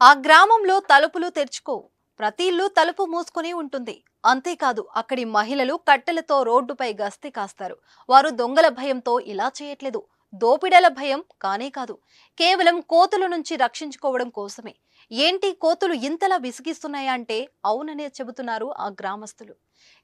ఆ గ్రామంలో తలుపులు తెరుచుకోవు. ప్రతి ఇల్లు తలుపు మూసుకుని ఉంటుంది. అంతేకాదు అక్కడి మహిళలు కట్టెలతో రోడ్డుపై గస్తీ కాస్తారు. వారు దొంగల భయంతో ఇలా చేయట్లేదు. దోపిడల భయం కానే కాదు. కేవలం కోతుల నుంచి రక్షించుకోవడం కోసమే. ఏంటి కోతులు ఇంతలా విసిగిస్తున్నాయా అంటే అవుననే చెబుతున్నారు ఆ గ్రామస్తులు.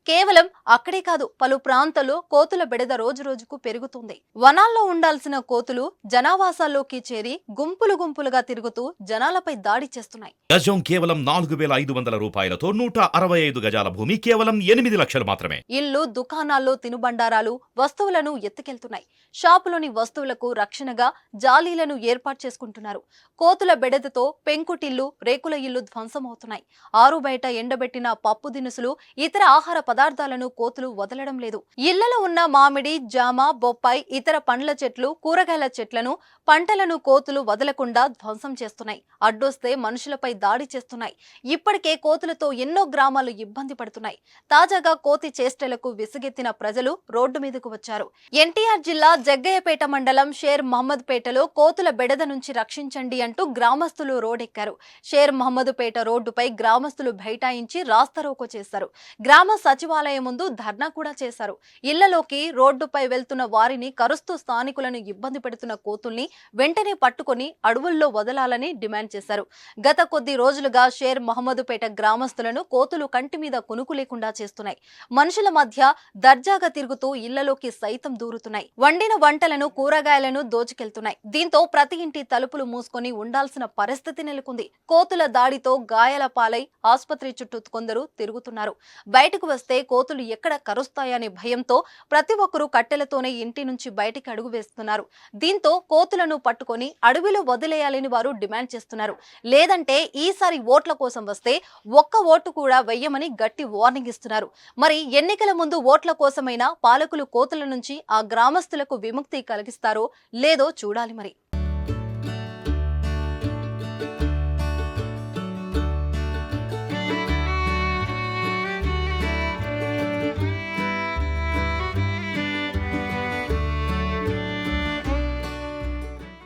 కేవలం అక్కడే కాదు, పలు ప్రాంతాల్లో కోతుల బెడద రోజు రోజుకు పెరుగుతుంది. వనాల్లో ఉండాల్సిన కోతులు జనావాసాల్లోకి చేరి గుంపులు గుంపులుగా తిరుగుతూ జనాలపై దాడి చేస్తున్నాయి. గజం కేవలం 4,500 రూపాయలతో 165 గజాల భూమి కేవలం 8 లక్షలు మాత్రమే. ఇల్లు, దుకాణాల్లో తినుబండారాలు, వస్తువులను ఎత్తుకెళ్తున్నాయి. షాపులోని వస్తువులకు రక్షణగా జాలీలను ఏర్పాటు చేసుకుంటున్నారు. కోతుల బెడదతో పెంకుటిల్లు, రేకుల ఇల్లు ధ్వంసమవుతున్నాయి. ఆరు బయట ఎండబెట్టిన పప్పు దినుసులు, ఇతర ఆహార పదార్థాలను కోతులు వదలడం లేదు. ఇళ్లలో ఉన్న మామిడి, జామ, బొప్పాయి, ఇతర పండ్ల చెట్లు, కూరగాయల చెట్లను, పంటలను కోతులు వదలకుండా ధ్వంసం చేస్తున్నాయి. అడ్డొస్తే మనుషులపై దాడి చేస్తున్నాయి. ఇప్పటికే కోతులతో ఎన్నో గ్రామాలు ఇబ్బంది పడుతున్నాయి. తాజాగా కోతి చేష్టలకు విసుగెత్తిన ప్రజలు రోడ్డు మీదకు వచ్చారు. ఎన్టీఆర్ జిల్లా జగ్గయ్యపేట మండలం షేర్ మహమ్మద్ పేటలో కోతుల బెడద నుంచి రక్షించండి అంటూ గ్రామస్తులు రోడ్డెక్కారు. షేర్ మహమ్మద్ పేట రోడ్డుపై గ్రామస్తులు బైఠాయించి రాస్తారోకో చేశారు. గ్రామ సచివాలయం ముందు ధర్నా కూడా చేశారు. ఇళ్లలోకి, రోడ్డుపై వెళ్తున్న వారిని కరుస్తూ స్థానికులను ఇబ్బంది పెడుతున్న కోతుల్ని వెంటనే పట్టుకొని అడవుల్లో వదలాలని డిమాండ్ చేశారు. గత కొద్ది రోజులుగా షేర్ మహమ్మద్ పేట గ్రామస్తులను కోతులు కంటి మీద కునుకు లేకుండా చేస్తున్నాయి. మనుషుల మధ్య దర్జాగా తిరుగుతూ ఇళ్లలోకి సైతం దూరుతున్నాయి. వండిన వంటలను, కూరగాయలను దోచుకెళ్తున్నాయి. దీంతో ప్రతి ఇంటి తలుపులు మూసుకొని ఉండాల్సిన పరిస్థితి నెలకొంది. కోతుల దాడితో గాయాల పాలై ఆసుపత్రి చుట్టూ కొందరు తిరుగుతున్నారు. బయటకు వస్తే కోతులు ఎక్కడ కరుస్తాయనే భయంతో ప్రతి ఒక్కరూ కట్టెలతోనే ఇంటి నుంచి బయటికి అడుగు వేస్తున్నారు. దీంతో కోతులను పట్టుకొని అడవిలో వదిలేయాలని వారు డిమాండ్ చేస్తున్నారు. లేదంటే ఈసారి ఓట్ల కోసం వస్తే ఒక్క ఓటు కూడా వెయ్యమని గట్టి వార్నింగ్ ఇస్తున్నారు. మరి ఎన్నికల ముందు ఓట్ల కోసమైనా పాలకులు కోతుల నుంచి ఆ గ్రామస్తులకు విముక్తి కలిగిస్తారో లేదో చూడాలి మరి.